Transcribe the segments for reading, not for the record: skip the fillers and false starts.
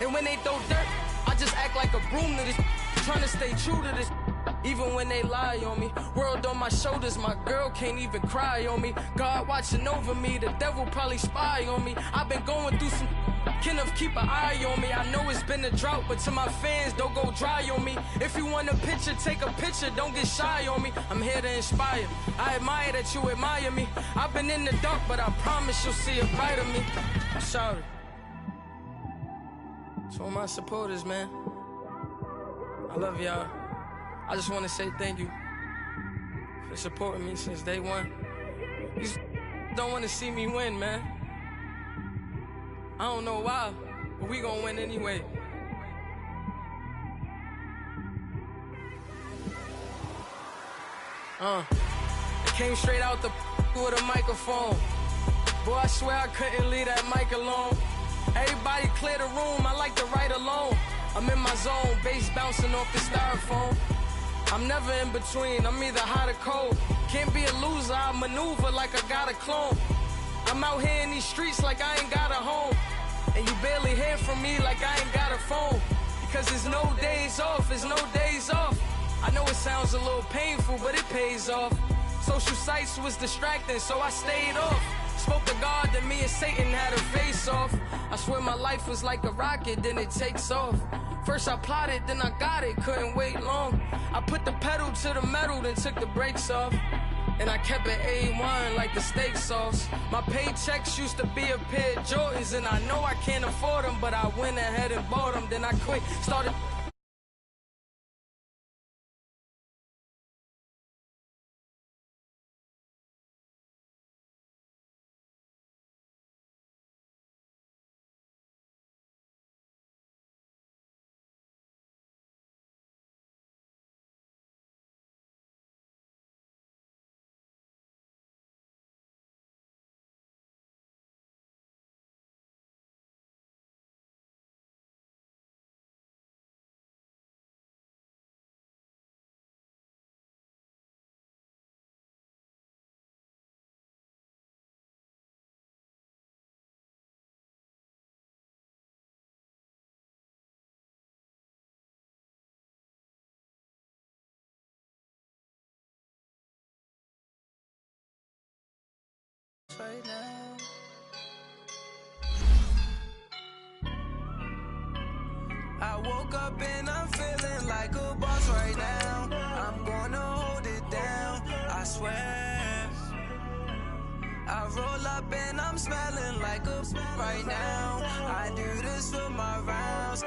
And when they throw dirt, I just act like a broom to this, trying to stay true to this. Even when they lie on me, world on my shoulders, my girl can't even cry on me. God watching over me, the devil probably spy on me. I've been going through some, Kenneth keep an eye on me. I know it's been a drought, but to my fans, don't go dry on me. If you want a picture, take a picture, don't get shy on me. I'm here to inspire, I admire that you admire me. I've been in the dark, but I promise you'll see a brighter me. I'm sorry. To all my supporters, man, I love y'all. I just want to say thank you for supporting me since day one. You just don't want to see me win, man. I don't know why, but we gonna win anyway. I came straight out the with a microphone. Boy, I swear I couldn't leave that mic alone. Everybody clear the room, I like to write alone. I'm in my zone, bass bouncing off the styrofoam. I'm never in between, I'm either hot or cold. Can't be a loser, I maneuver like I got a clone. I'm out here in these streets like I ain't got a home. And you barely hear from me like I ain't got a phone. Because there's no days off, there's no days off. I know it sounds a little painful, but it pays off. Social sites was distracting, so I stayed off. Spoke to God that me and Satan had a face off. I swear my life was like a rocket, then it takes off. First I plotted, then I got it, couldn't wait long. I put the pedal to the metal, then took the brakes off. And I kept it A1 like the steak sauce. My paychecks used to be a pair of Jordans, and I know I can't afford them, but I went ahead and bought them. Then I quit, started... right now. I woke up and I'm feeling like a boss right now. I'm gonna hold it down, I swear. I roll up and I'm smelling like a right now. I do this for my rounds,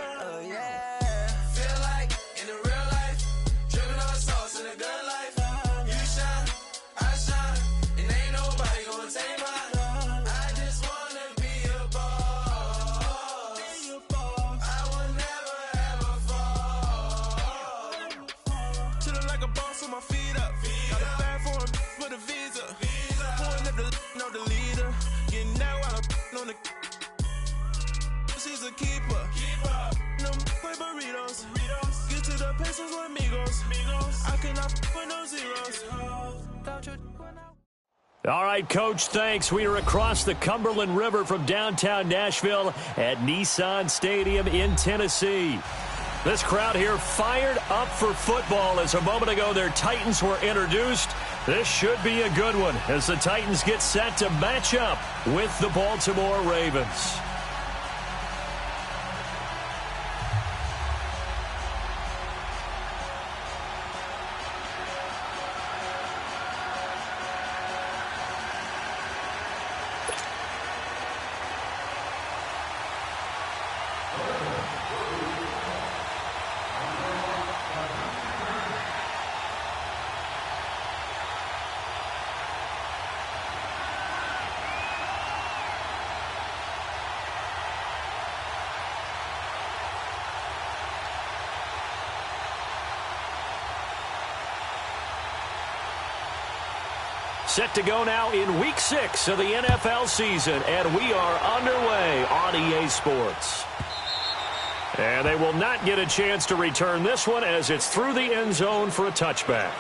yeah. Feel like in the real life, dripping on sauce in a good life. You shine, I shine, and ain't nobody gonna take mine. I just wanna be a boss. I will never ever fall. Chillin' like a boss with my feet up. Got a bag for him with a visa. Pulling up the leader. Getting that while I'm on the. She's a keeper. No play burritos. Get to the pesos with amigos. I cannot with no zeros. All right, Coach, thanks. We are across the Cumberland River from downtown Nashville at Nissan Stadium in Tennessee. This crowd here fired up for football as a moment ago their Titans were introduced. This should be a good one as the Titans get set to match up with the Baltimore Ravens. Set to go now in Week 6 of the NFL season, and we are underway on EA Sports. And they will not get a chance to return this one as it's through the end zone for a touchback.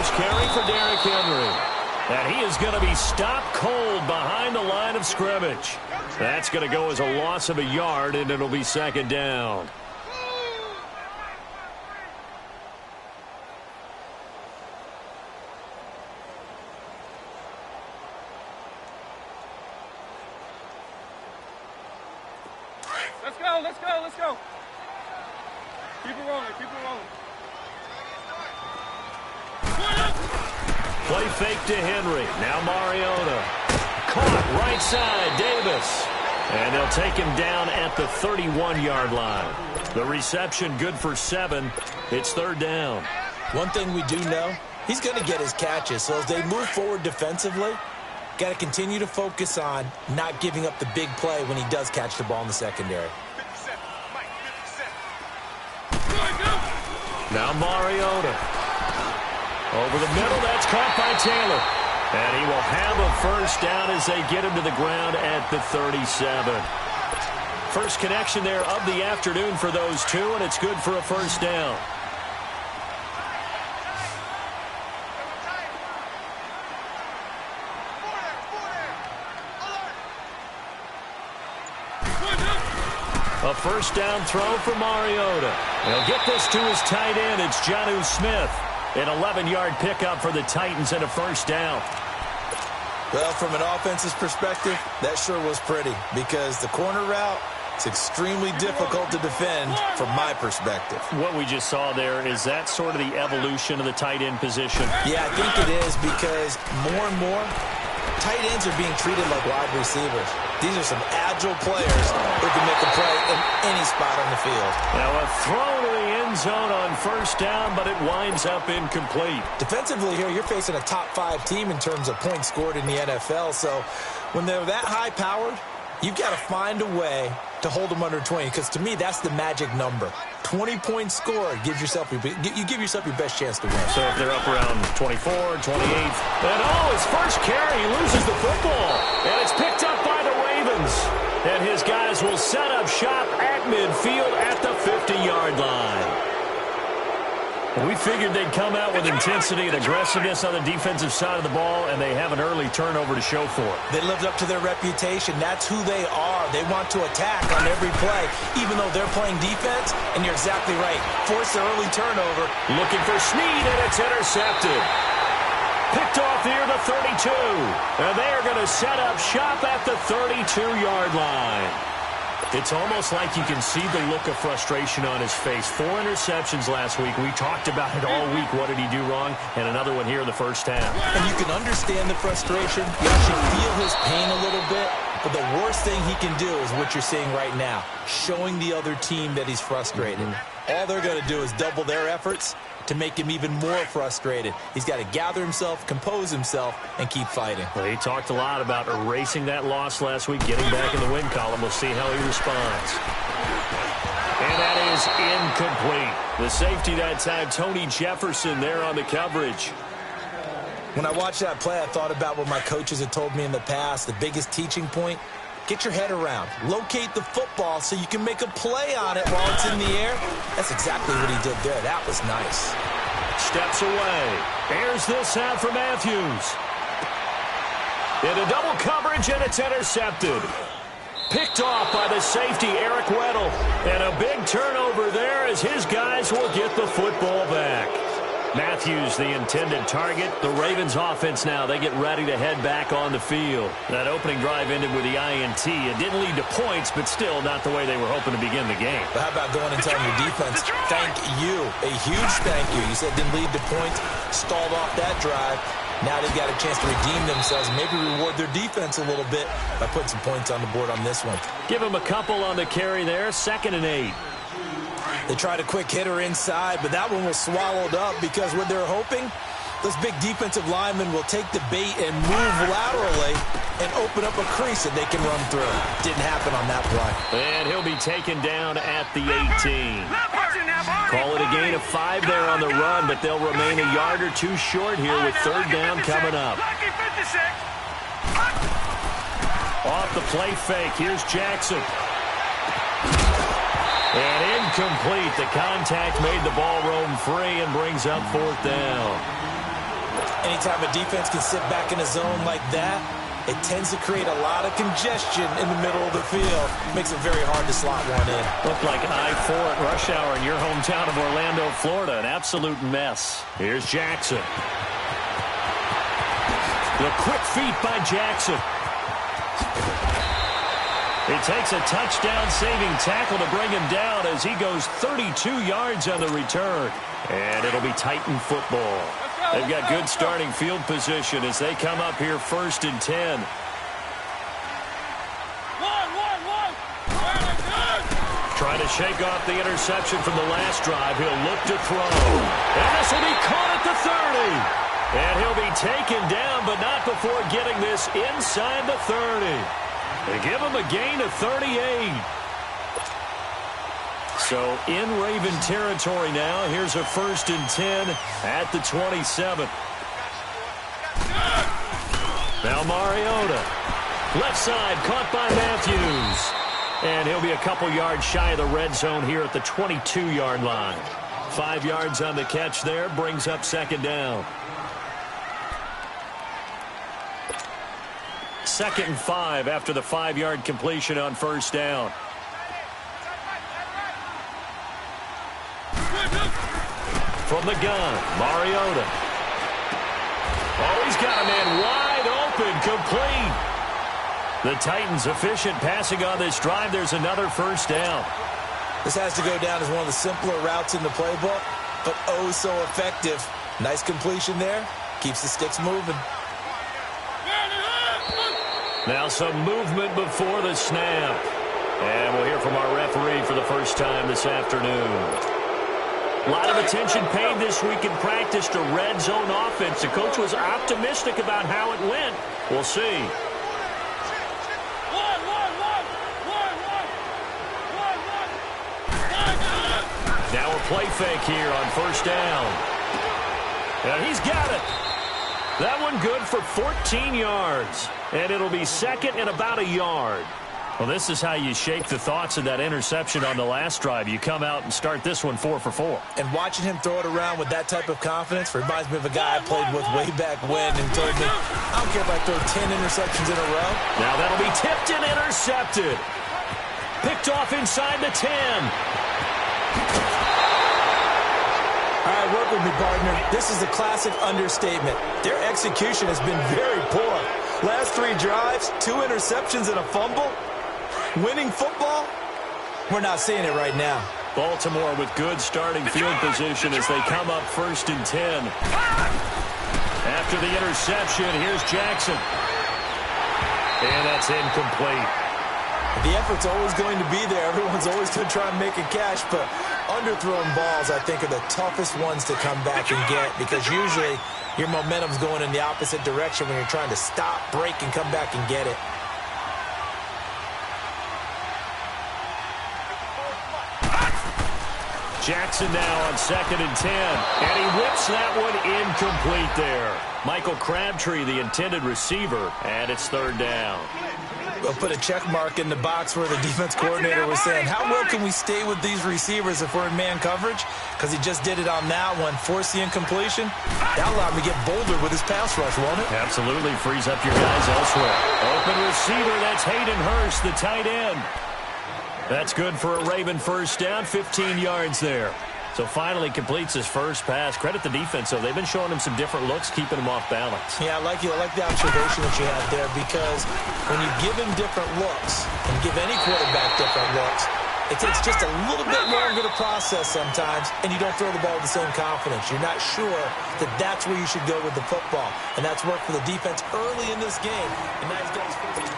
first carry for Derrick Henry. And he is going to be stopped cold behind the line of scrimmage. That's going to go as a loss of a yard, and it'll be second down. Let's go, let's go, let's go. Keep it rolling, keep it rolling. Play fake to Henry. Now Mariota. Caught right side, Davis. And they'll take him down at the 31-yard line. The reception good for 7. It's third down. One thing we do know, he's going to get his catches. So as they move forward defensively, got to continue to focus on not giving up the big play when he does catch the ball in the secondary. 57. Mike, 57. Now Mariota. Over the middle, that's caught by Taylor. And he will have a first down as they get him to the ground at the 37. First connection there of the afternoon for those two, and it's good for a first down. A first down throw for Mariota. He'll get this to his tight end. It's Jonnu Smith. An 11-yard pickup for the Titans and a first down. Well, from an offense's perspective, that sure was pretty because the corner route is extremely difficult to defend from my perspective. What we just saw there, is that sort of the evolution of the tight end position? Yeah, I think it is because more and more, tight ends are being treated like wide receivers. These are some agile players who can make a play in any spot on the field. Now a throw to the end zone on first down, but it winds up incomplete. Defensively here, you're facing a top 5 team in terms of points scored in the NFL. So when they're that high-powered, you've got to find a way to hold them under 20, because to me, that's the magic number. 20 points scored gives yourself you give yourself your best chance to win. So if they're up around 24, 28, and his first carry, he loses the football, and it's picked up by the Ravens. And his guys will set up shop at midfield at the 50-yard line. We figured they'd come out with intensity and aggressiveness on the defensive side of the ball, and they have an early turnover to show for it. They lived up to their reputation. That's who they are. They want to attack on every play, even though they're playing defense, and you're exactly right. Force the early turnover. Looking for Snead, and it's intercepted. Picked off near the 32. And they are going to set up shop at the 32-yard line. It's almost like you can see the look of frustration on his face. 4 interceptions last week. We talked about it all week. What did he do wrong? And another one here in the first half. And you can understand the frustration. You actually feel his pain a little bit. But the worst thing he can do is what you're seeing right now, showing the other team that he's frustrated. All they're going to do is double their efforts to make him even more frustrated. He's got to gather himself, compose himself, and keep fighting. Well, he talked a lot about erasing that loss last week, getting back in the win column. We'll see how he responds. And that is incomplete. The safety that time, Tony Jefferson there on the coverage. When I watched that play, I thought about what my coaches had told me in the past. The biggest teaching point, get your head around. Locate the football so you can make a play on it while it's in the air. That's exactly what he did there. That was nice. Steps away. Airs this out for Matthews. Into double coverage, and it's intercepted. Picked off by the safety, Eric Weddle. And a big turnover there as his guys will get the football back. Matthews, the intended target. The Ravens offense now, they get ready to head back on the field. That opening drive ended with the INT. It didn't lead to points, but still not the way they were hoping to begin the game. But how about going and telling your defense, thank you, a huge thank you. You said didn't lead to points, stalled off that drive. Now they've got a chance to redeem themselves and maybe reward their defense a little bit by putting some points on the board on this one. Give them a couple on the carry there, 2nd and 8. They tried a quick hitter inside, but that one was swallowed up because what they're hoping, those big defensive linemen will take the bait and move laterally and open up a crease that they can run through. Didn't happen on that play. And he'll be taken down at the 18. Call it a gain of 5 there on the run, but they'll remain a yard or two short here with 3rd down coming up. Off the play fake, here's Jackson. And incomplete. The contact made the ball roam free and brings up 4th down. Anytime a defense can sit back in a zone like that, it tends to create a lot of congestion in the middle of the field. Makes it very hard to slot one in. Looked like I-4 at rush hour in your hometown of Orlando, Florida. An absolute mess. Here's Jackson. The quick feet by Jackson. He takes a touchdown-saving tackle to bring him down as he goes 32 yards on the return. And it'll be Titan football. They've got good starting field position as they come up here 1st and 10. Trying to shake off the interception from the last drive. He'll look to throw. And this will be caught at the 30. And he'll be taken down, but not before getting this inside the 30. They give him a gain of 38. So in Raven territory now. Here's a 1st and 10 at the 27. Now Mariota. Left side caught by Matthews. And he'll be a couple yards shy of the red zone here at the 22-yard line. 5 yards on the catch there. Brings up 2nd down. 2nd and 5 after the 5-yard completion on 1st down. From the gun, Mariota. Oh, he's got a man wide open, complete. The Titans efficient passing on this drive. There's another 1st down. This has to go down as one of the simpler routes in the playbook, but oh so effective. Nice completion there. Keeps the sticks moving. Now some movement before the snap. And we'll hear from our referee for the first time this afternoon. A lot of attention paid this week in practice to red zone offense. The coach was optimistic about how it went. We'll see. Now a play fake here on 1st down. And he's got it. That one good for 14 yards. And it'll be 2nd and about a yard. Well, this is how you shake the thoughts of that interception on the last drive. You come out and start this one 4 for 4. And watching him throw it around with that type of confidence reminds me of a guy I played with way back when and told me, I don't care if I throw 10 interceptions in a row. Now that'll be tipped and intercepted. Picked off inside the 10. All right, work with me, partner. This is a classic understatement. Their execution has been very poor. Last 3 drives, 2 interceptions and a fumble. Winning football? We're not seeing it right now. Baltimore with good starting field position as they come up 1st and 10. After the interception, here's Jackson. And that's incomplete. The effort's always going to be there. Everyone's always going to try and make a catch, but underthrown balls, I think, are the toughest ones to come back and get because usually your momentum's going in the opposite direction when you're trying to stop, break, and come back and get it. Jackson now on 2nd and 10. And he whips that one incomplete there. Michael Crabtree, the intended receiver, and it's 3rd down. We'll put a check mark in the box where the defense coordinator was saying, how well can we stay with these receivers if we're in man coverage? Because he just did it on that one, force the incompletion. That'll allow him to get bolder with his pass rush, won't it? Absolutely, frees up your guys elsewhere. Open receiver, that's Hayden Hurst, the tight end. That's good for a Raven 1st down, 15 yards there. So finally completes his first pass. Credit the defense, though. They've been showing him some different looks, keeping him off balance. Yeah, I like the observation that you had there because when you give him different looks and give any quarterback different looks, it takes just a little bit longer to process sometimes, and you don't throw the ball with the same confidence. You're not sure that that's where you should go with the football, and that's worked for the defense early in this game. And now he's got his first.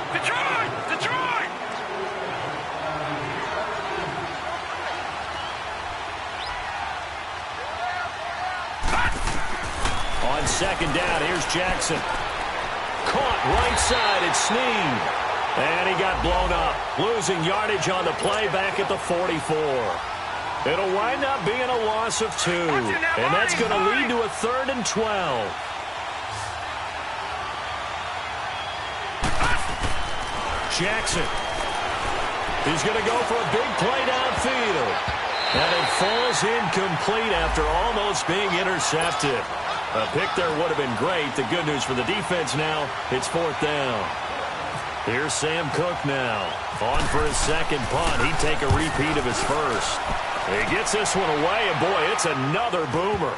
Detroit! Detroit! On 2nd down, here's Jackson. Caught right side, it's Snead. And he got blown up. Losing yardage on the play back at the 44. It'll wind up being a loss of 2. And that's going to lead to a 3rd and 12. Jackson. He's going to go for a big play downfield. And it falls incomplete after almost being intercepted. A pick there would have been great. The good news for the defense now, it's 4th down. Here's Sam Cook now. On for his second punt. He'd take a repeat of his first. He gets this one away, and boy, it's another boomer.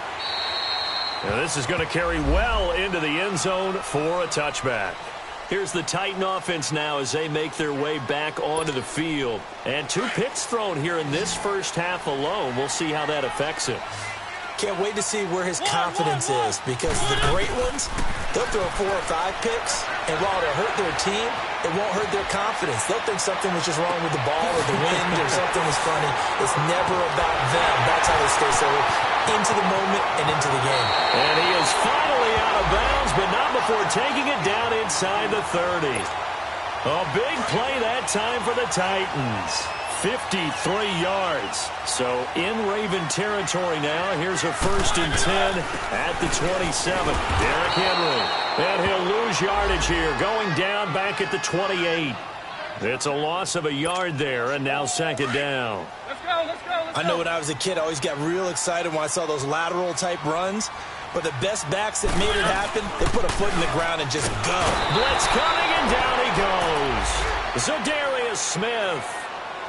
And this is going to carry well into the end zone for a touchback. Here's the Titan offense now as they make their way back onto the field. And 2 picks thrown here in this first half alone. We'll see how that affects it. Can't wait to see where his confidence is, because the great ones, they'll throw 4 or 5 picks, and while it'll hurt their team, it won't hurt their confidence. They'll think something was just wrong with the ball or the wind or something was funny. It's never about them. That's how they stay so into the moment and into the game. And he is finally out of bounds, but not before taking it down inside the 30. A big play that time for the Titans. 53 yards. So in Raven territory now. Here's a 1st and 10 at the 27. Derrick Henry. And he'll lose yardage here. Going down back at the 28. It's a loss of a yard there, and now 2nd down. Let's go, let's go, let's go. I know when I was a kid, I always got real excited when I saw those lateral-type runs. But the best backs that made it happen, they put a foot in the ground and just go. Blitz coming, and down he goes. Zadarius Smith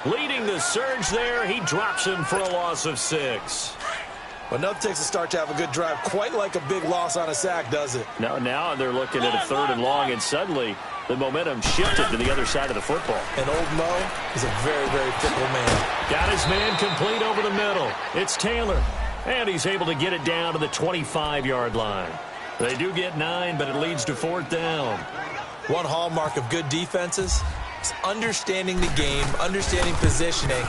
leading the surge there. He drops him for a loss of 6. Well, nothing takes a start to have a good drive quite like a big loss on a sack, does it? No, now they're looking at a 3rd and long, and suddenly the momentum shifted to the other side of the football. And old Mo is a very, very fickle man. Got his man complete over the middle. It's Taylor, and he's able to get it down to the 25-yard line. They do get 9, but it leads to 4th down. One hallmark of good defenses is understanding the game, understanding positioning,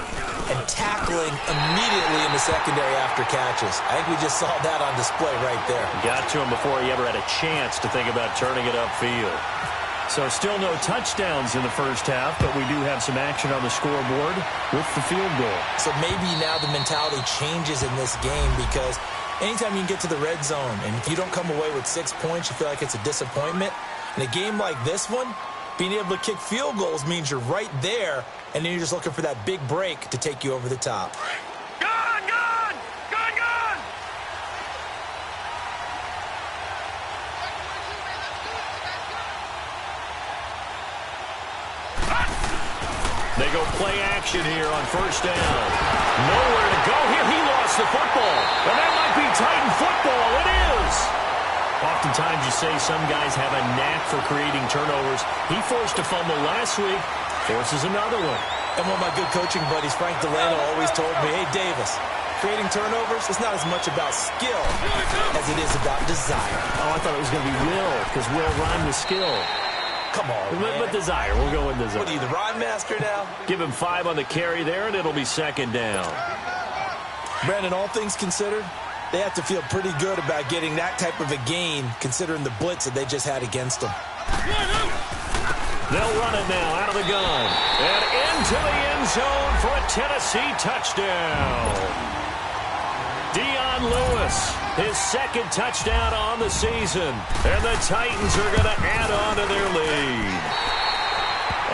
and tackling immediately in the secondary after catches. I think we just saw that on display right there. Got to him before he ever had a chance to think about turning it upfield. So still no touchdowns in the first half, but we do have some action on the scoreboard with the field goal. So maybe now the mentality changes in this game, because anytime you can get to the red zone, and if you don't come away with 6 points, you feel like it's a disappointment. In a game like this one, being able to kick field goals means you're right there, and then you're just looking for that big break to take you over the top. They go play action here on 1st down. Nowhere to go here. He lost the football. And that might be Titan football. It is. Oftentimes you say some guys have a knack for creating turnovers. He forced a fumble last week. Forces another one. And one of my good coaching buddies, Frank Delano, always told me, hey, Davis, creating turnovers, it's not as much about skill as it is about desire. Oh, I thought it was going to be will, because will rhyme with skill. Come on, man. But desire. We'll go with desire. What are you, the rhyme master now? Give him 5 on the carry there, and it'll be 2nd down. Brandon, all things considered, they have to feel pretty good about getting that type of a gain, considering the blitz that they just had against them. They'll run it now out of the gun. And into the end zone for a Tennessee touchdown. Dion Lewis, his 2nd touchdown on the season. And the Titans are going to add on to their lead.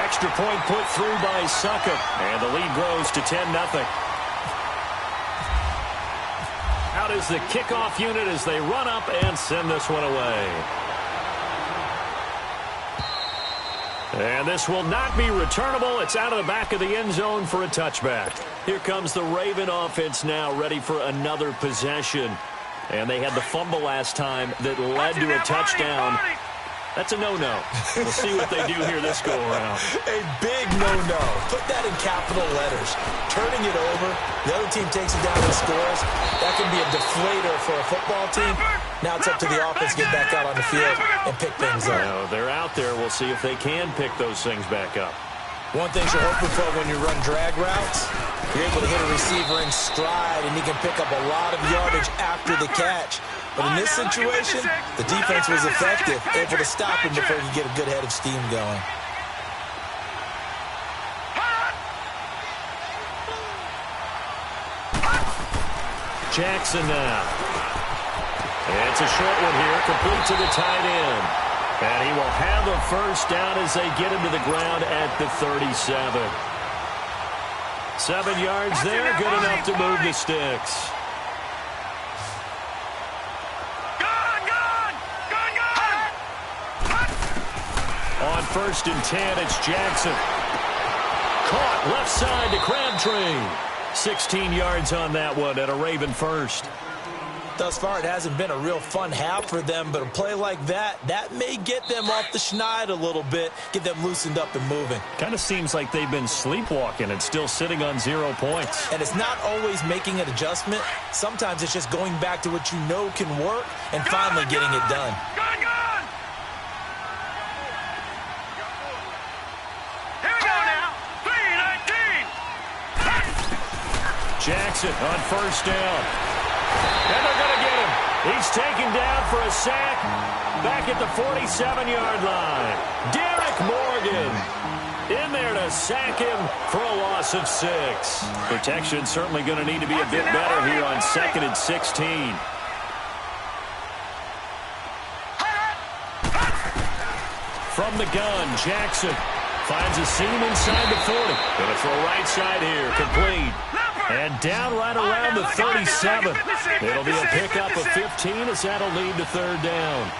Extra point put through by Succop. And the lead grows to 10-0. Out is the kickoff unit as they run up and send this one away. And this will not be returnable. It's out of the back of the end zone for a touchback. Here comes the Raven offense now, ready for another possession. And they had the fumble last time that led to a touchdown. That's a no-no. We'll see what they do here this go-around. A big no-no. Put that in capital letters. Turning it over, the other team takes it down and scores. That can be a deflator for a football team. Now it's up to the offense to get back out on the field and pick things up. No, they're out there. We'll see if they can pick those things back up. One thing you're hoping for when you run drag routes, you're able to hit a receiver in stride, and he can pick up a lot of yardage after the catch. But in this situation, the defense was effective, able to stop him before he could get a good head of steam going. Jackson now. It's a short one here, complete to the tight end. And he will have a 1st down as they get him to the ground at the 37. 7 yards there, good enough to move the sticks. On 1st and 10, it's Jackson. Caught left side to Crabtree. 16 yards on that one and a Raven first. Thus far, it hasn't been a real fun half for them, but a play like that may get them off the schneid a little bit, get them loosened up and moving. Kind of seems like they've been sleepwalking and still sitting on 0 points. And it's not always making an adjustment. Sometimes it's just going back to what you know can work and finally getting it done. Jackson on 1st down. And they're going to get him. He's taken down for a sack back at the 47-yard line. Derek Morgan in there to sack him for a loss of 6. Protection certainly going to need to be a bit better here on 2nd and 16. From the gun, Jackson finds a seam inside the 40. Going to throw right side here, complete. And down right around the 37. It'll be a pickup of 15 as that'll lead to 3rd down.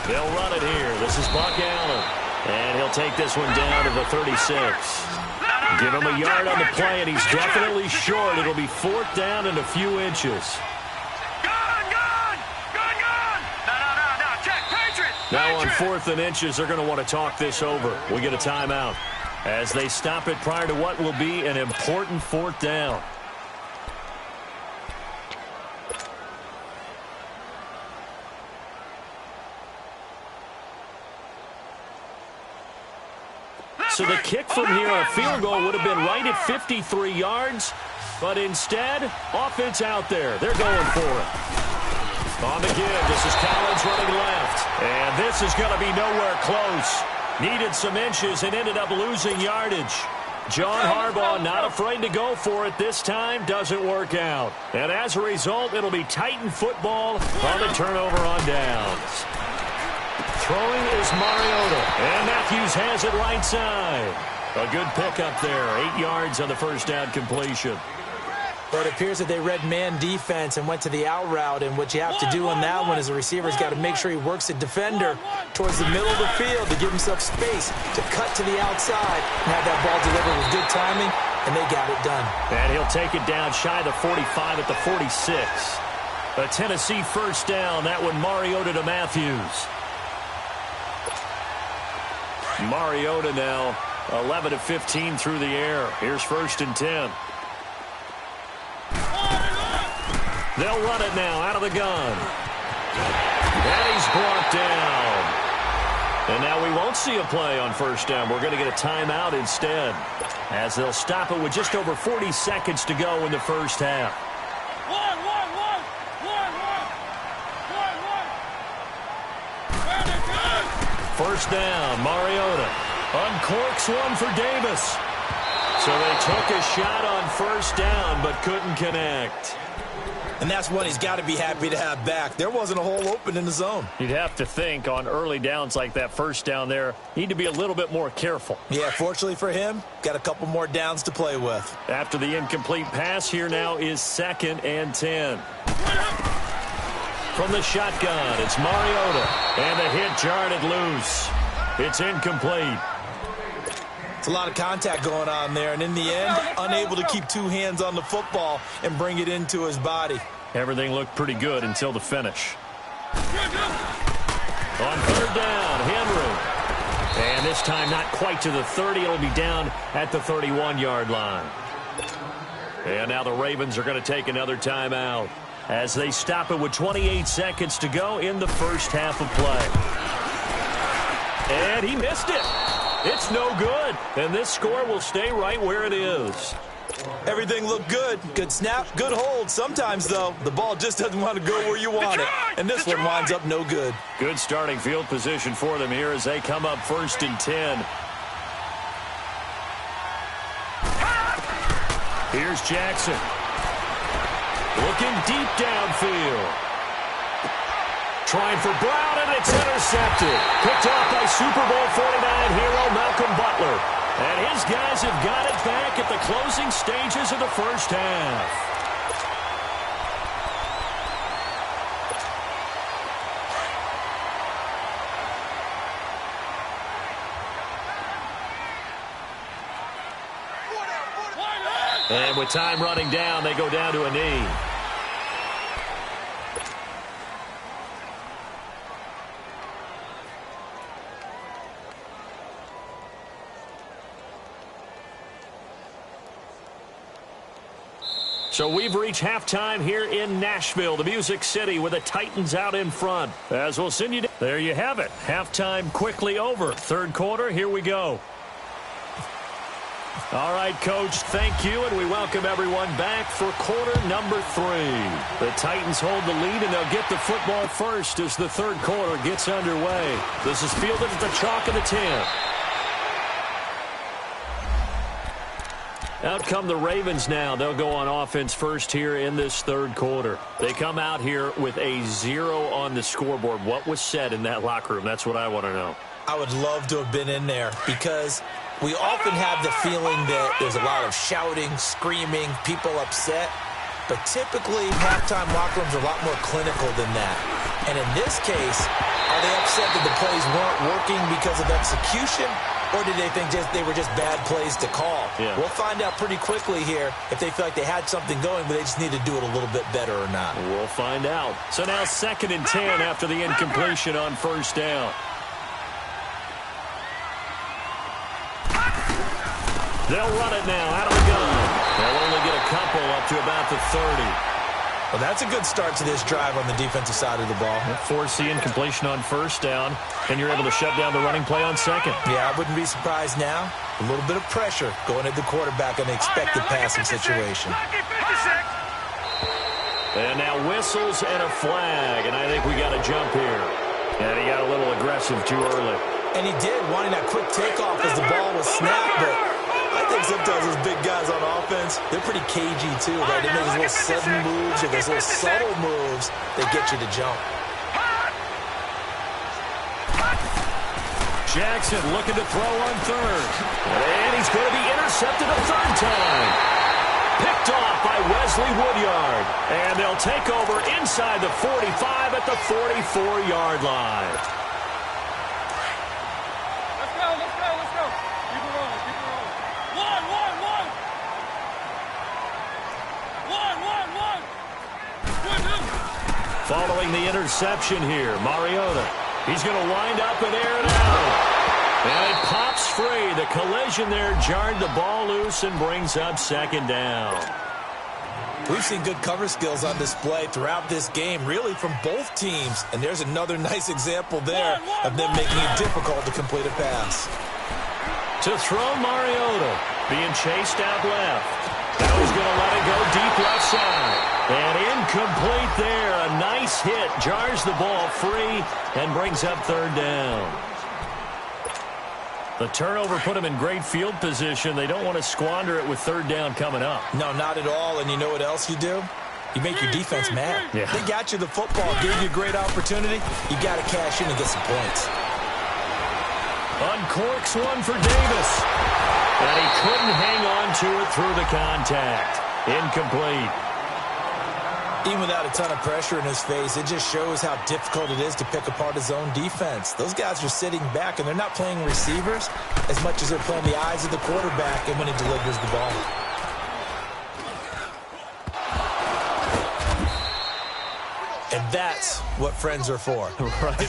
They'll run it here. This is Buck Allen. And he'll take this one down to the 36. Give him a yard on the play, and he's definitely short. It'll be 4th down and a few inches. Now on 4th and inches, they're going to want to talk this over. We get a timeout as they stop it prior to what will be an important 4th down. So the kick from here on a field goal would have been right at 53 yards, but instead, offense out there. They're going for it. On the give, this is Collins running left, and this is going to be nowhere close. Needed some inches and ended up losing yardage. John Harbaugh not afraid to go for it this time. Doesn't work out. And as a result, it'll be Titan football on the turnover on downs. Throwing is Mariota, and Matthews has it right side. A good pickup there. 8 yards on the 1st down completion. But it appears that they read man defense and went to the out route, and what you have to do on that one is the receiver's got to make sure he works the defender towards the middle of the field to give himself space to cut to the outside and have that ball delivered with good timing, and they got it done. And he'll take it down shy of the 45 at the 46. A Tennessee 1st down. That one Mariota to Matthews. Mariota now 11 of 15 through the air. Here's 1st and 10. They'll run it now out of the gun. And he's brought down. And now we won't see a play on 1st down. We're going to get a timeout instead, as they'll stop it with just over 40 seconds to go in the 1st half. 1st down, Mariota uncorks one for Davis. So they took a shot on 1st down, but couldn't connect. And that's one he's got to be happy to have back. There wasn't a hole open in the zone. You'd have to think on early downs like that 1st down there, need to be a little bit more careful. Yeah, fortunately for him, got a couple more downs to play with. After the incomplete pass, here now is 2nd and 10. From the shotgun, it's Mariota. And the hit jarred it loose. It's incomplete. It's a lot of contact going on there, and in the end, unable to keep 2 hands on the football and bring it into his body. Everything looked pretty good until the finish. On 3rd down, Henry. And this time not quite to the 30. It'll be down at the 31-yard line. And now the Ravens are going to take another timeout as they stop it with 28 seconds to go in the 1st half of play. And he missed it. It's no good, and this score will stay right where it is. Everything looked good. Good snap, good hold. Sometimes, though, the ball just doesn't want to go where you want it, and this one winds up no good. Good starting field position for them here as they come up 1st and 10. Here's Jackson. Looking deep downfield. Trying for Brown, and it's intercepted. Picked off by Super Bowl 49 hero Malcolm Butler. And his guys have got it back at the closing stages of the first half. And with time running down, they go down to a knee. So we've reached halftime here in Nashville, the Music City, with the Titans out in front. As we'll send you down. There you have it. Halftime quickly over. Third quarter, here we go. All right, Coach, thank you, and we welcome everyone back for quarter number 3. The Titans hold the lead, and they'll get the football first as the third quarter gets underway. This is fielded at the chalk of the 10. Out come the Ravens now. They'll go on offense first here in this third quarter. They come out here with a 0 on the scoreboard. What was said in that locker room? That's what I want to know. I would love to have been in there because we often have the feeling that there's a lot of shouting, screaming, people upset. But typically, halftime locker rooms are a lot more clinical than that. And in this case, are they upset that the plays weren't working because of execution? Or did they think they were just bad plays to call? Yeah. We'll find out pretty quickly here if they feel like they had something going, but they just need to do it a little bit better or not. We'll find out. So now 2nd and 10 after the incompletion on first down. They'll run it now out of the gun. They'll only get a couple up to about the 30. Well, that's a good start to this drive on the defensive side of the ball. Force the incompletion on first down, and you're able to shut down the running play on second. Yeah, I wouldn't be surprised now. A little bit of pressure going at the quarterback in the expected passing situation. And now whistles and a flag, and I think we got a jump here. And he got a little aggressive too early. And he did, wanting that quick takeoff as the ball was snapped, but I think sometimes those big guys on offense, they're pretty cagey too. Right? They make those little sudden moves or those little subtle moves that get you to jump. Jackson looking to throw on third. And he's going to be intercepted a third time. Picked off by Wesley Woodyard. And they'll take over inside the 45 at the 44-yard line. Following the interception here, Mariota. He's going to wind up and air it out. And it pops free. The collision there jarred the ball loose and brings up 2nd down. We've seen good cover skills on display throughout this game, really from both teams. And there's another nice example there of them making it difficult to complete a pass. To throw Mariota, being chased out left. Now he's going to let it go deep left side. And incomplete there. A nice hit. Jars the ball free and brings up 3rd down. The turnover put them in great field position. They don't want to squander it with 3rd down coming up. No, not at all. And you know what else you do? You make your defense mad. Yeah. They got you the football, gave you a great opportunity. You got to cash in and get some points. Uncorks one for Davis. And he couldn't hang on to it through the contact. Incomplete. Even without a ton of pressure in his face, it just shows how difficult it is to pick apart his own defense. Those guys are sitting back, and they're not playing receivers as much as they're playing the eyes of the quarterback and when he delivers the ball. And that's what friends are for. Right.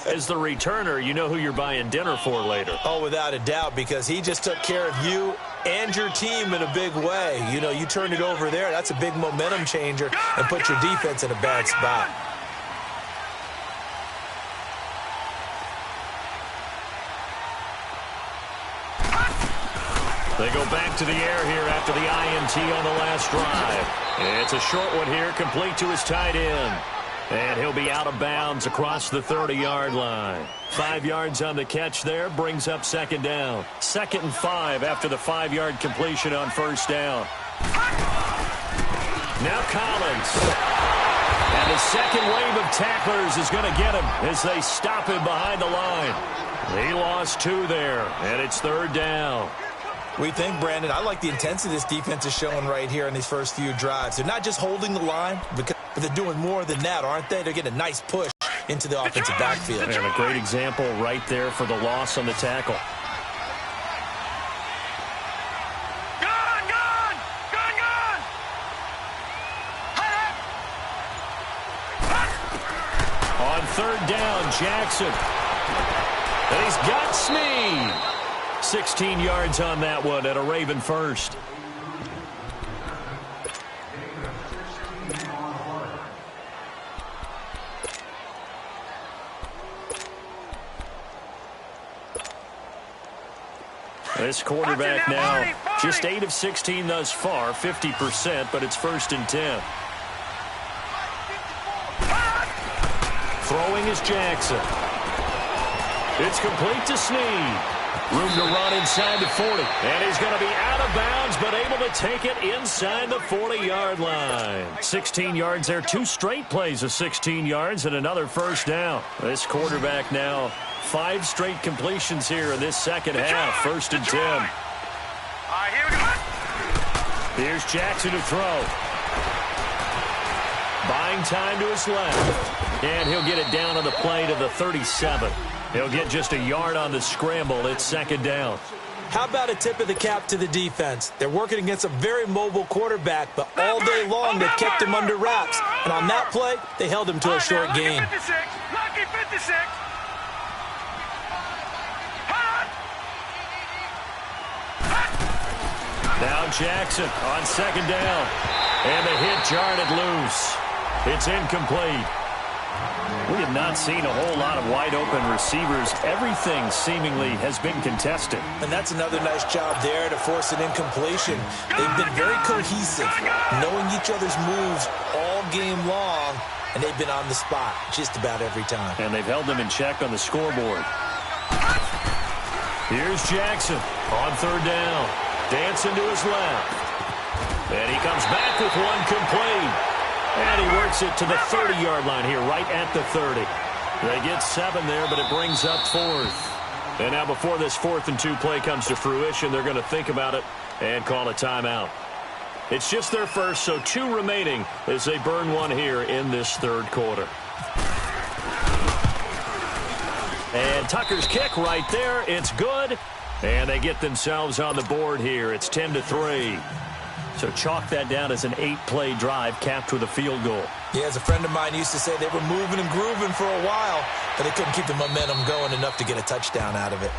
As the returner, you know who you're buying dinner for later. Oh, without a doubt, because he just took care of you and your team in a big way. You know, you turned it over there. That's a big momentum changer and put your defense in a bad spot. They go back to the air here after the INT on the last drive. It's a short one here, complete to his tight end. And he'll be out of bounds across the 30-yard line. 5 yards on the catch there, brings up 2nd down. 2nd and 5 after the 5-yard completion on first down. Now Collins. And the second wave of tacklers is going to get him as they stop him behind the line. He lost 2 there, and it's 3rd down. We think, Brandon, I like the intensity this defense is showing right here in these first few drives. They're not just holding the line, but they're doing more than that, aren't they? They're getting a nice push into the offensive backfield. And a great example right there for the loss on the tackle. On 3rd down, Jackson. And he's got Snead. 16 yards on that one at a Raven first. This quarterback now just 8 of 16 thus far, 50%, but it's 1st and 10. Throwing is Jackson. It's complete to Snead. Room to run inside the 40. And he's going to be out of bounds, but able to take it inside the 40-yard line. 16 yards there. 2 straight plays of 16 yards and another 1st down. This quarterback now 5 straight completions here in this second half. 1st and 10. Here we go. Here's Jackson to throw. Buying time to his left. And he'll get it down on the play to the 37. He'll get just a yard on the scramble. It's 2nd down. How about a tip of the cap to the defense? They're working against a very mobile quarterback, but all day long they kept him under wraps. And on that play, they held him to a short gain. Lucky 56. Now Jackson on 2nd down. And the hit jarred it loose. It's incomplete. We have not seen a whole lot of wide-open receivers. Everything seemingly has been contested. And that's another nice job there to force an incompletion. They've been very cohesive, knowing each other's moves all game long, and they've been on the spot just about every time. And they've held them in check on the scoreboard. Here's Jackson on 3rd down. Dancing to his left. And he comes back with one complete. And he works it to the 30-yard line here, right at the 30. They get 7 there, but it brings up 4th. And now before this 4th and 2 play comes to fruition, they're going to think about it and call a timeout. It's just their first, so 2 remaining as they burn one here in this 3rd quarter. And Tucker's kick right there. It's good. And they get themselves on the board here. It's 10-3. So chalk that down as an 8-play drive capped with a field goal. Yeah, as a friend of mine used to say, they were moving and grooving for a while, but they couldn't keep the momentum going enough to get a touchdown out of it.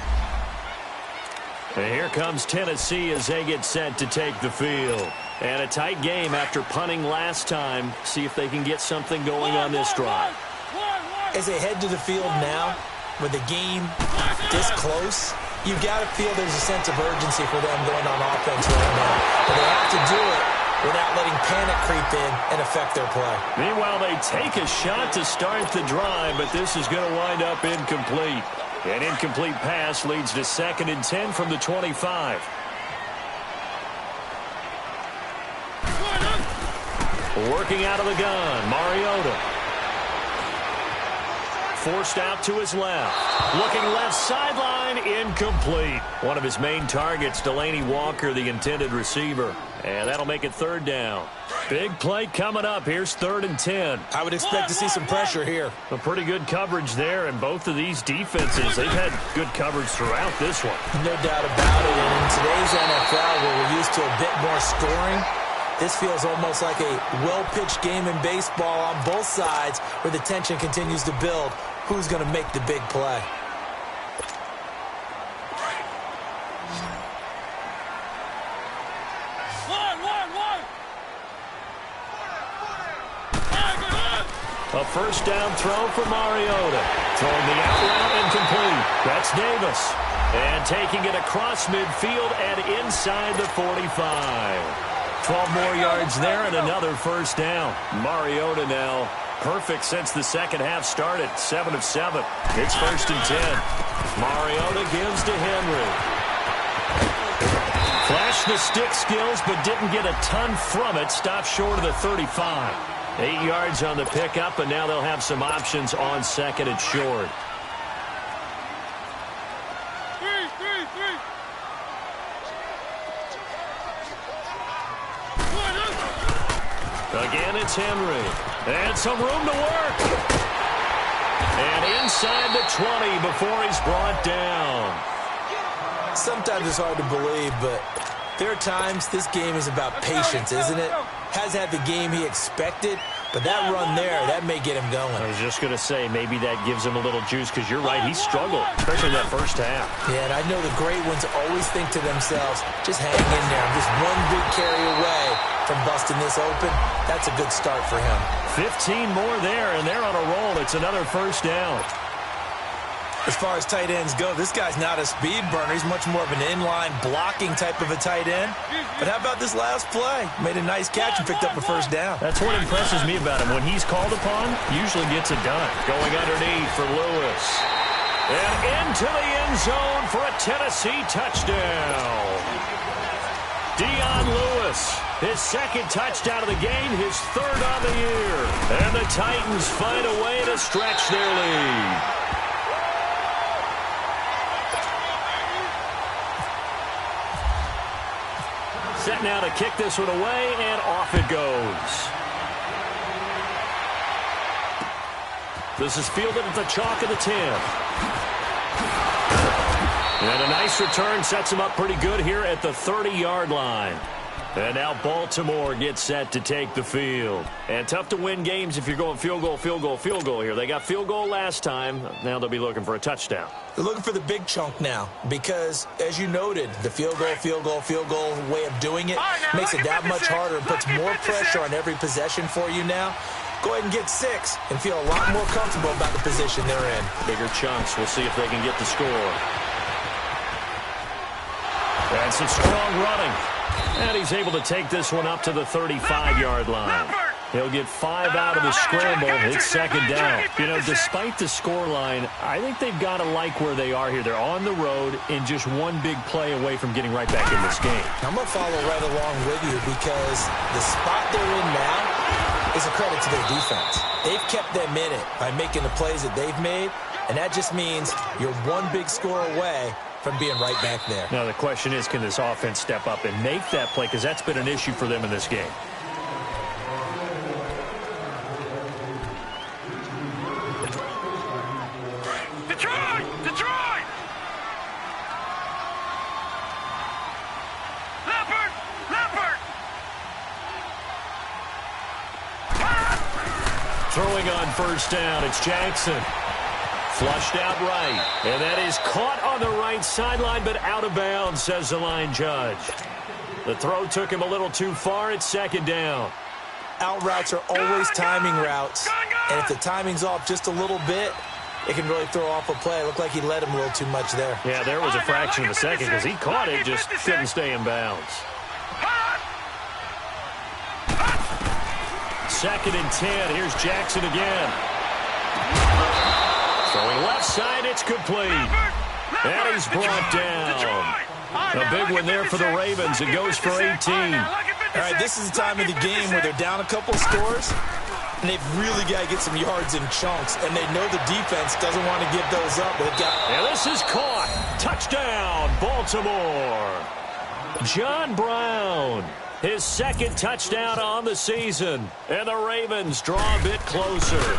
And here comes Tennessee as they get set to take the field. And a tight game after punting last time. See if they can get something going on this drive. As they head to the field now, with the game this close, you've got to feel there's a sense of urgency for them going on offense right now. But they have to do it without letting panic creep in and affect their play. Meanwhile, they take a shot to start the drive, but this is going to wind up incomplete. An incomplete pass leads to 2nd and 10 from the 25. Working out of the gun, Mariota. Forced out to his left. Looking left sideline, incomplete. One of his main targets, Delaney Walker, the intended receiver. And that'll make it 3rd down. Big play coming up. Here's 3rd and 10. I would expect to see some pressure here. A pretty good coverage there, and both of these defenses, they've had good coverage throughout this one. No doubt about it. And in today's NFL, where we're used to a bit more scoring, this feels almost like a well-pitched game in baseball on both sides where the tension continues to build. Who's going to make the big play? A 1st down throw for Mariota. Throwing the out route incomplete. That's Davis. And taking it across midfield and inside the 45. 12 more yards there and another 1st down. Mariota now perfect since the second half started. 7 of 7. It's 1st and 10. Mariota gives to Henry. Flashed the stick skills, but didn't get a ton from it. Stopped short of the 35. 8 yards on the pickup, and now they'll have some options on 2nd and short. Again, it's Henry. And some room to work. And inside the 20 before he's brought down. Sometimes it's hard to believe, but there are times this game is about patience, isn't it? Has had the game he expected, but that run there, that may get him going. I was just going to say, maybe that gives him a little juice, because you're right, he struggled, especially that first half. Yeah, and I know the great ones always think to themselves, just hang in there. I'm just one big carry away from busting this open. That's a good start for him. 15 more there, and they're on a roll. It's another first down. As far as tight ends go, this guy's not a speed burner. He's much more of an inline blocking type of a tight end. But how about this last play? Made a nice catch and picked up a first down. That's what impresses me about him. When he's called upon, usually gets it done. Going underneath for Lewis. And into the end zone for a Tennessee touchdown. Dion Lewis, his second touchdown of the game, his third on the year. And the Titans find a way to stretch their lead. Set now to kick this one away, and off it goes. This is fielded at the chalk of the 10. And a nice return sets him up pretty good here at the 30-yard line. And now Baltimore gets set to take the field. And tough to win games if you're going field goal, field goal, field goal here. They got field goal last time. Now they'll be looking for a touchdown. They're looking for the big chunk now because, as you noted, the field goal way of doing it makes it that much harder and puts more pressure on every possession for you now. Go ahead and get 6 and feel a lot more comfortable about the position they're in. Bigger chunks. We'll see if they can get the score. And some strong running. And he's able to take this one up to the 35-yard line. He'll get 5 out of the scramble. It's second down. You know, despite the scoreline, I think they've got to like where they are here. They're on the road and just one big play away from getting right back in this game. I'm going to follow right along with you because the spot they're in now is a credit to their defense. They've kept them in it by making the plays that they've made, and that just means you're one big score away from being right back there. Now the question is, can this offense step up and make that play? Because that's been an issue for them in this game. Detroit! Detroit! Leopard! Leopard! Throwing on first down, it's Jackson. Flushed out right. And that is caught on the right sideline, but out of bounds, says the line judge. The throw took him a little too far. It's second down. Out routes are always timing routes. And if the timing's off just a little bit, it can really throw off a play. It looked like he let him a little too much there. Yeah, there was a fraction of a second because he caught it, just couldn't stay in bounds. Second and 10. Here's Jackson again. Throwing left side, it's complete. And he's brought down. A big one there for the Ravens. It goes for 18. All right, this is the time of the game where they're down a couple scores, and they've really got to get some yards in chunks, and they know the defense doesn't want to give those up. And this is caught. Touchdown, Baltimore. John Brown, his second touchdown on the season. And the Ravens draw a bit closer.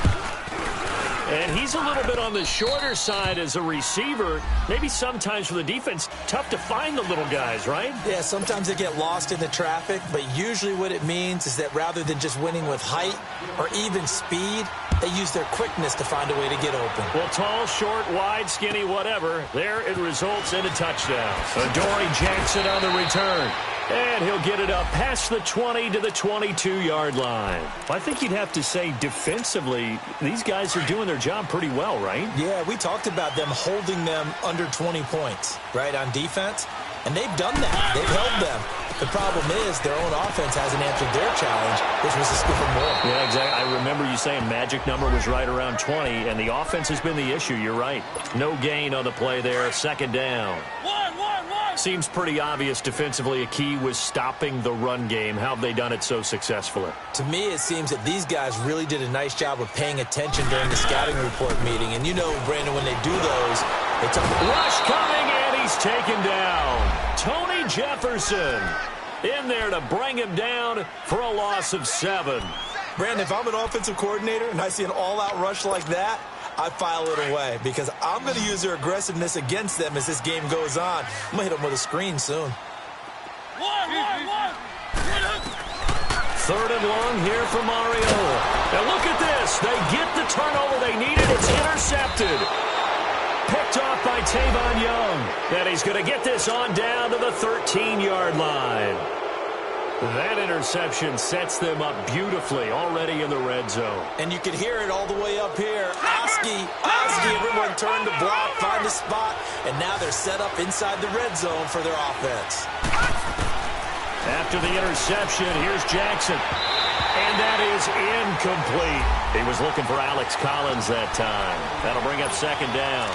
And he's a little bit on the shorter side as a receiver. Maybe sometimes for the defense, tough to find the little guys, right? Yeah, sometimes they get lost in the traffic, but usually what it means is that rather than just winning with height or even speed, they use their quickness to find a way to get open. Well, tall, short, wide, skinny, whatever, there it results in a touchdown. Adoree Jackson on the return. And he'll get it up past the 20 to the 22-yard line. I think you'd have to say defensively, these guys are doing their job pretty well, right? Yeah, we talked about them holding them under 20 points, right, on defense. And they've done that. They've held them. The problem is their own offense hasn't answered their challenge, which was to score more. Yeah, exactly. I remember you saying magic number was right around 20, and the offense has been the issue. You're right. No gain on the play there. Second down. Seems pretty obvious defensively a key was stopping the run game. How have they done it so successfully? To me, it seems that these guys really did a nice job of paying attention during the scouting report meeting. And you know, Brandon, when they do those, they talk about rush coming, and he's taken down. Tony Jefferson. in there to bring him down for a loss of 7. Brandon, if I'm an offensive coordinator and I see an all-out rush like that, I file it away because I'm going to use their aggressiveness against them as this game goes on. I'm going to hit them with a screen soon. 3rd and long here for Mariota. And look at this. They get the turnover they needed. It's intercepted. Picked off by Tavon Young. And he's going to get this on down to the 13-yard line. That interception sets them up beautifully already in the red zone. And you can hear it all the way up here. Oski, everyone turned to block, find a spot, and now they're set up inside the red zone for their offense. After the interception, here's Jackson. And that is incomplete. He was looking for Alex Collins that time. That'll bring up 2nd down.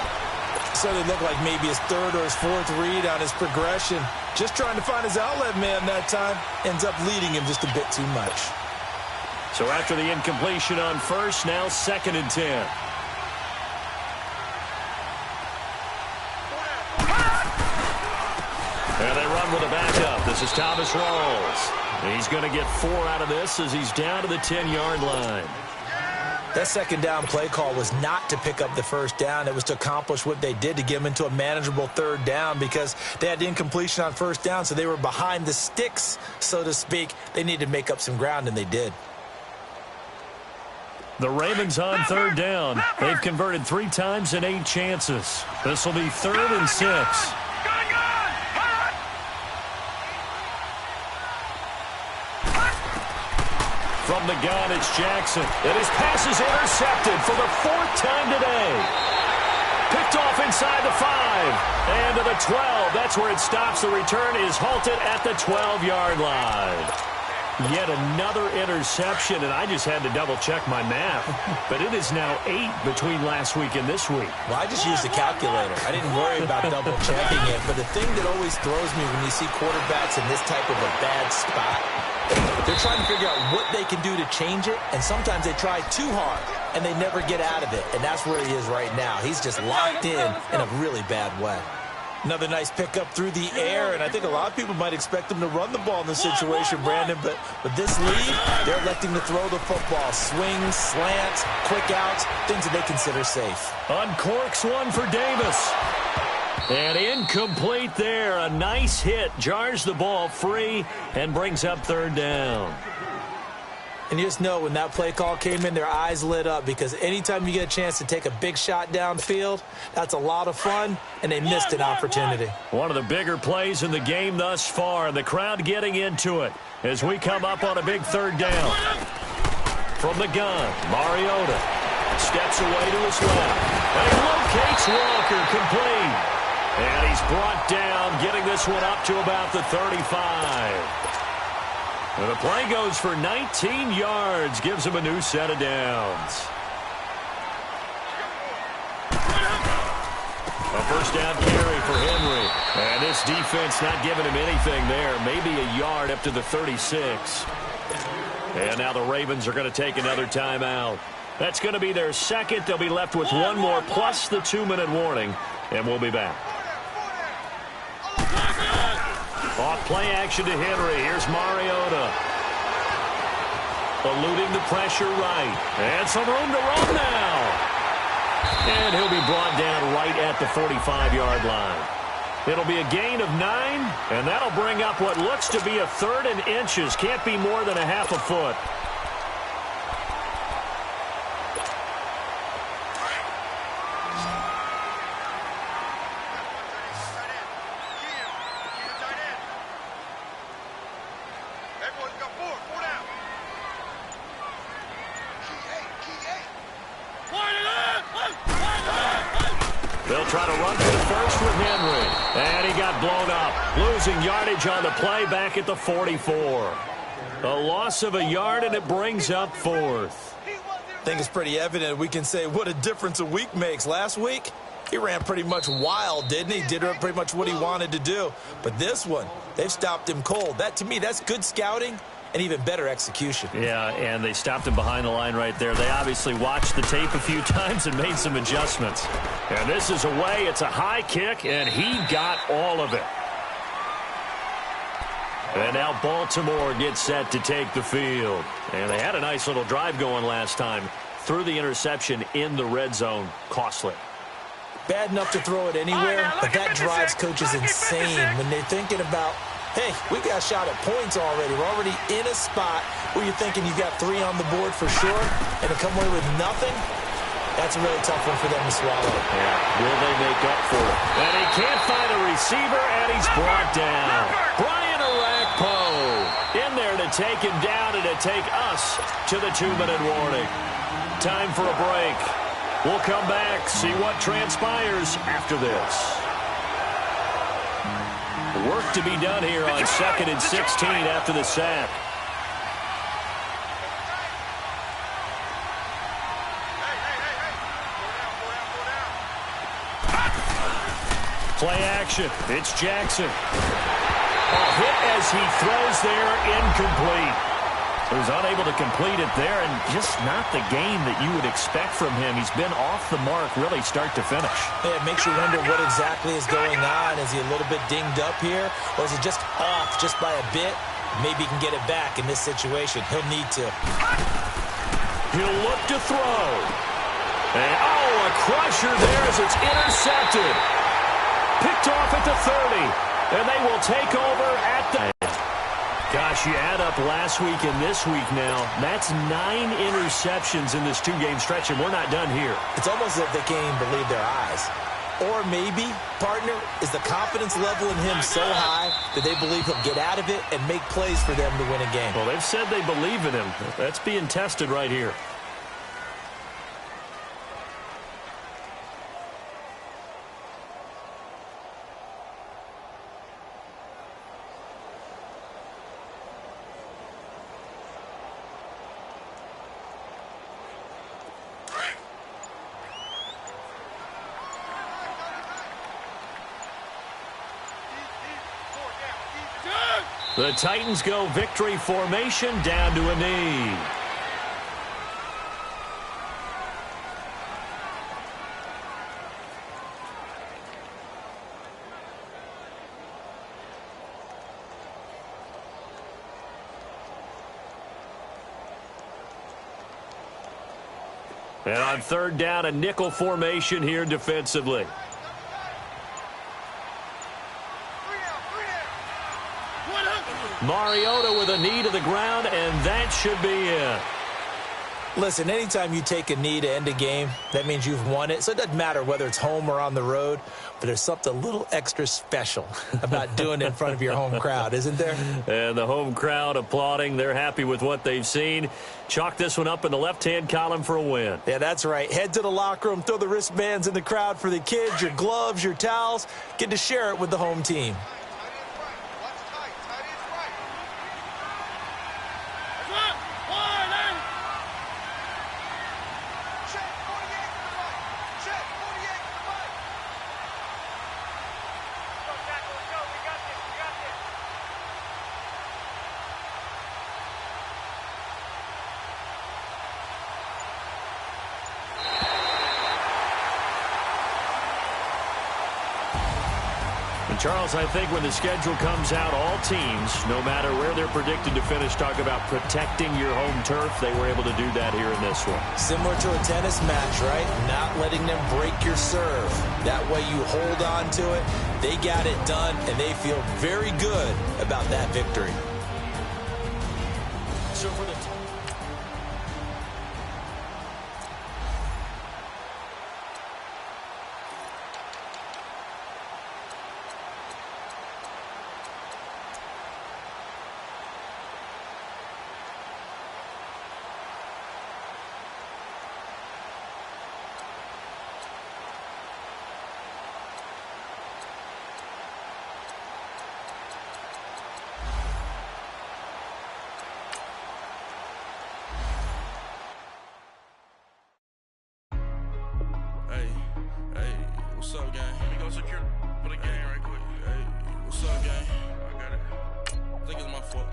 So they look like maybe his 3rd or his 4th read on his progression. Just trying to find his outlet man that time. Ends up leading him just a bit too much. So after the incompletion on 1st, now 2nd and 10. And they run with a backup. This is Thomas Rawls. He's going to get 4 out of this as he's down to the 10-yard line. That 2nd down play call was not to pick up the 1st down. It was to accomplish what they did to get them into a manageable 3rd down because they had the incompletion on 1st down, so they were behind the sticks, so to speak. They needed to make up some ground, and they did. The Ravens on 3rd down. They've converted 3 times in 8 chances. This will be 3rd and 6. From the gun, it's Jackson. And his pass is intercepted for the 4th time today. Picked off inside the 5. And to the 12. That's where it stops. The return is halted at the 12-yard line. Yet another interception, and I just had to double-check my math. But it is now 8 between last week and this week. Well, I just used a calculator. I didn't worry about double-checking it. But the thing that always throws me when you see quarterbacks in this type of a bad spot, they're trying to figure out what they can do to change it, and sometimes they try too hard, and they never get out of it. And that's where he is right now. He's just locked in a really bad way. Another nice pickup through the air, and I think a lot of people might expect them to run the ball in this situation, Brandon, but with this lead, they're electing to throw the football. Swings, slants, quick outs, things that they consider safe. Uncorks one for Davis. And incomplete there. A nice hit. Jars the ball free and brings up 3rd down. And you just know when that play call came in, their eyes lit up because anytime you get a chance to take a big shot downfield, that's a lot of fun, and they missed an opportunity. One of the bigger plays in the game thus far, and the crowd getting into it as we come up on a big 3rd down. From the gun, Mariota steps away to his left. And he locates Walker complete. And he's brought down, getting this one up to about the 35. And the play goes for 19 yards, gives him a new set of downs. A 1st down carry for Henry. And this defense not giving him anything there. Maybe a yard up to the 36. And now the Ravens are going to take another timeout. That's going to be their 2nd. They'll be left with 1 more plus the 2-minute warning. And we'll be back. Off play action to Henry. Here's Mariota. Eluding the pressure right. And some room to run now. And he'll be brought down right at the 45-yard line. It'll be a gain of 9, and that'll bring up what looks to be a 3rd and inches. Can't be more than a half a foot. They'll try to run for the 1st with Henry. And he got blown up. Losing yardage on the play back at the 44. A loss of a yard, and it brings up 4th. I think it's pretty evident. We can say what a difference a week makes. Last week, he ran pretty much wild, didn't he? Did pretty much what he wanted to do. But this one, they've stopped him cold. That, to me, that's good scouting and even better execution. Yeah, and they stopped him behind the line right there. They obviously watched the tape a few times and made some adjustments. And this is away. It's a high kick, and he got all of it. And now Baltimore gets set to take the field. And they had a nice little drive going last time. Threw the interception in the red zone. Costly. Bad enough to throw it anywhere, but that drives coaches insane when they're thinking about, hey, we got a shot at points already. We're already in a spot where you're thinking you got 3 on the board for sure, and to come away with nothing, that's a really tough one for them to swallow. Yeah, will they make up for it? And he can't find a receiver, and he's brought down. Brian Orakpo in there to take him down and to take us to the 2-minute warning. Time for a break. We'll come back, see what transpires after this. Work to be done here on 2nd and 16 after the sack. Play action. It's Jackson. A hit as he throws there, incomplete. He was unable to complete it there, and just not the game that you would expect from him. He's been off the mark really start to finish. Yeah, it makes you wonder what exactly is going on. Is he a little bit dinged up here, or is it just off just by a bit? Maybe he can get it back in this situation. He'll need to. He'll look to throw. And, a crusher there as it's intercepted. Picked off at the 30, and they will take over at the... Gosh, you add up last week and this week now, that's 9 interceptions in this 2-game stretch, and we're not done here. It's almost as if they can't even believe their eyes. Or maybe, partner, is the confidence level in him so high that they believe he'll get out of it and make plays for them to win a game. Well, they've said they believe in him. That's being tested right here. The Titans go victory formation down to a knee. And on 3rd down, a nickel formation here defensively. Mariota with a knee to the ground, and that should be it. Listen, anytime you take a knee to end a game, that means you've won it. So it doesn't matter whether it's home or on the road, but there's something a little extra special about doing it in front of your home crowd, isn't there? And the home crowd applauding. They're happy with what they've seen. Chalk this one up in the left-hand column for a win. Yeah, that's right. Head to the locker room, throw the wristbands in the crowd for the kids, your gloves, your towels. Get to share it with the home team. Charles, I think when the schedule comes out, all teams, no matter where they're predicted to finish, talk about protecting your home turf. They were able to do that here in this one. Similar to a tennis match, right? Not letting them break your serve. That way you hold on to it. They got it done, and they feel very good about that victory. So for the What's up, gang? Let me go secure for the game right quick. Hey, what's up, gang? I got it. I think it's my fault.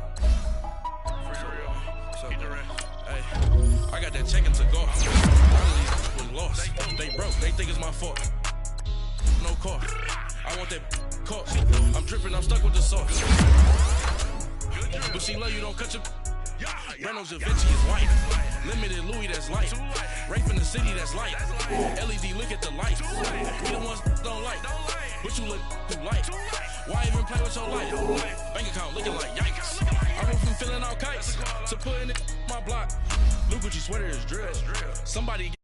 Free the real. What's up, Hey, I got that chicken to go. I was lost. They broke. They think it's my fault. No car. I want that car. I'm dripping. I'm stuck with the sauce. But she love you, don't cut your. Reynolds Da Vinci is white. Limited Louis, that's light. Rape in the city, that's light. LED, look at the light. We the ones don't like. But you look too light. Why even play with your life? Bank account looking like yikes. I went from feeling all kites to putting it in my block. Look what you sweater is drill. Somebody